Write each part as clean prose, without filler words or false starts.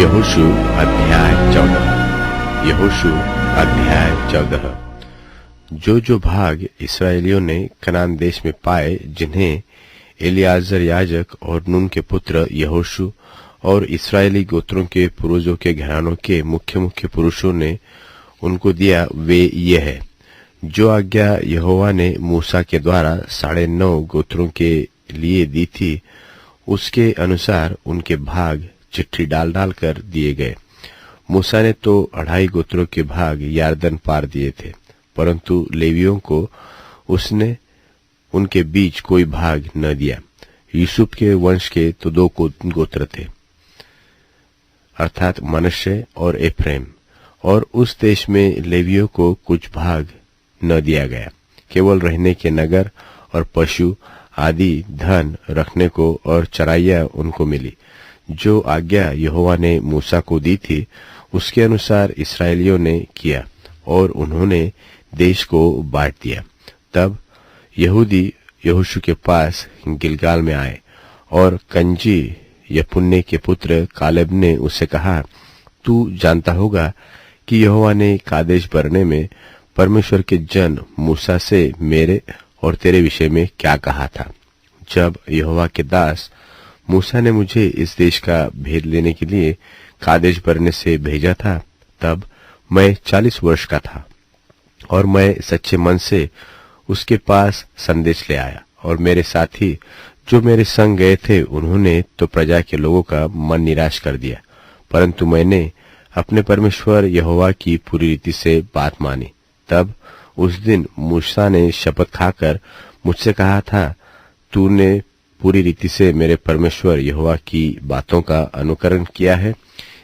यहोशू अध्याय 14। यहोशू अध्याय 14। जो भाग इस्राएलियों ने कनान देश में पाए, जिन्हें एलियाजर याजक और नून के पुत्र यहोशू और इस्राएली गोत्रों के पूर्वजों के घरानों के मुख्य पुरुषों ने उनको दिया, वे ये है जो आज्ञा यहोवा ने मूसा के द्वारा 9.5 गोत्रों के लिए दी थी, उसके अनुसार उनके भाग चिट्ठी डाल कर दिए गए। मूसा ने तो 2.5 गोत्रों के भाग यारदन पार दिए थे, परंतु लेवियों को उसने उनके बीच कोई भाग न दिया। यूसुफ के वंश के तो 2 गोत्र थे, अर्थात मनश्शे और एफ्रेम, और उस देश में लेवियों को कुछ भाग न दिया गया। केवल रहने के नगर और पशु आदि धन रखने को और चराइयां उनको मिली। जो आज्ञा यहोवा ने मूसा को दी थी, उसके अनुसार इस्राएलियों ने किया और उन्होंने देश को बांट दिया। तब यहूदी यहोशू के पास गिलगाल में आए, और कनजी यपुन्ने के पुत्र कालेब ने उससे कहा, तू जानता होगा कि यहोवा ने कादेश बरने में परमेश्वर के जन मूसा से मेरे और तेरे विषय में क्या कहा था। जब यहोवा के दास मूसा ने मुझे इस देश का भेद लेने के लिए कादेश बरने से भेजा था, तब मैं 40 वर्ष का था, और मैं सच्चे मन से उसके पास संदेश ले आया। और मेरे साथी जो मेरे संग गए थे, उन्होंने तो प्रजा के लोगों का मन निराश कर दिया, परंतु मैंने अपने परमेश्वर यहोवा की पूरी रीति से बात मानी। तब उस दिन मूसा ने शपथ खाकर मुझसे कहा था, तूने पूरी रीति से मेरे परमेश्वर यहोवा की बातों का अनुकरण किया है।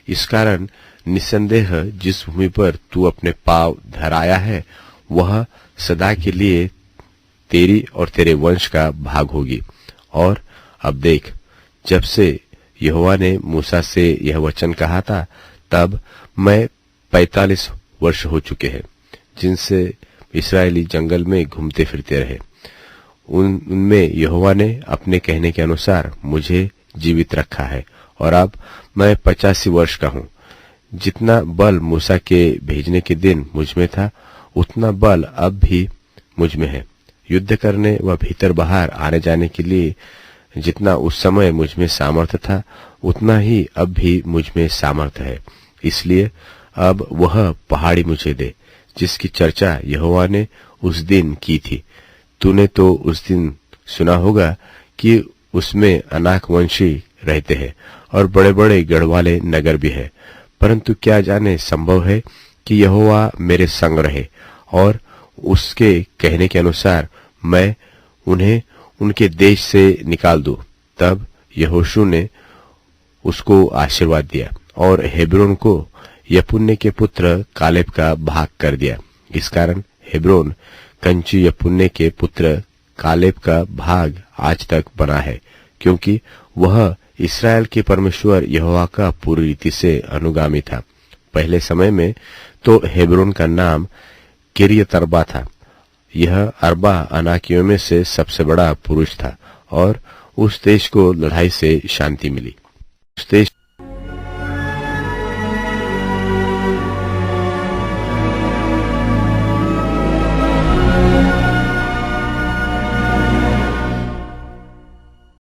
इस कारण निसंदेह जिस भूमि पर तू अपने पांव धराया है, वह सदा के लिए तेरी और तेरे वंश का भाग होगी। और अब देख, जब से यहोवा ने मूसा से यह वचन कहा था, तब मैं 45 वर्ष हो चुके हैं, जिनसे इस्राएली जंगल में घूमते फिरते रहे। उनमें यहोवा ने अपने कहने के अनुसार मुझे जीवित रखा है, और अब मैं 85 वर्ष का हूँ। जितना बल मूसा के भेजने के दिन मुझ में था, उतना बल अब भी मुझ में है। युद्ध करने व भीतर बाहर आने जाने के लिए जितना उस समय मुझ में सामर्थ्य था, उतना ही अब भी मुझ में सामर्थ्य है। इसलिए अब वह पहाड़ी मुझे दे, जिसकी चर्चा यहोवा ने उस दिन की थी। तूने तो उस दिन सुना होगा कि उसमें अनाकवंशी रहते हैं और बड़े बड़े गढ़ वाले नगर भी है, परंतु क्या जाने संभव है कि यहोवा मेरे संग रहे और उसके कहने के अनुसार मैं उन्हें उनके देश से निकाल दूं। तब यहोशू ने उसको आशीर्वाद दिया और हेब्रोन को यपुन्ने के पुत्र कालेब का भाग कर दिया। इस कारण हेब्रोन कंची यपुन्ने के पुत्र कालेब का भाग आज तक बना है, क्योंकि वह इस्राएल के परमेश्वर यहोवा का पूरी रीति से अनुगामी था। पहले समय में तो हेब्रोन का नाम किरियत अर्बा था। यह अर्बा अनाकियों में से सबसे बड़ा पुरुष था, और उस देश को लड़ाई से शांति मिली। उस देश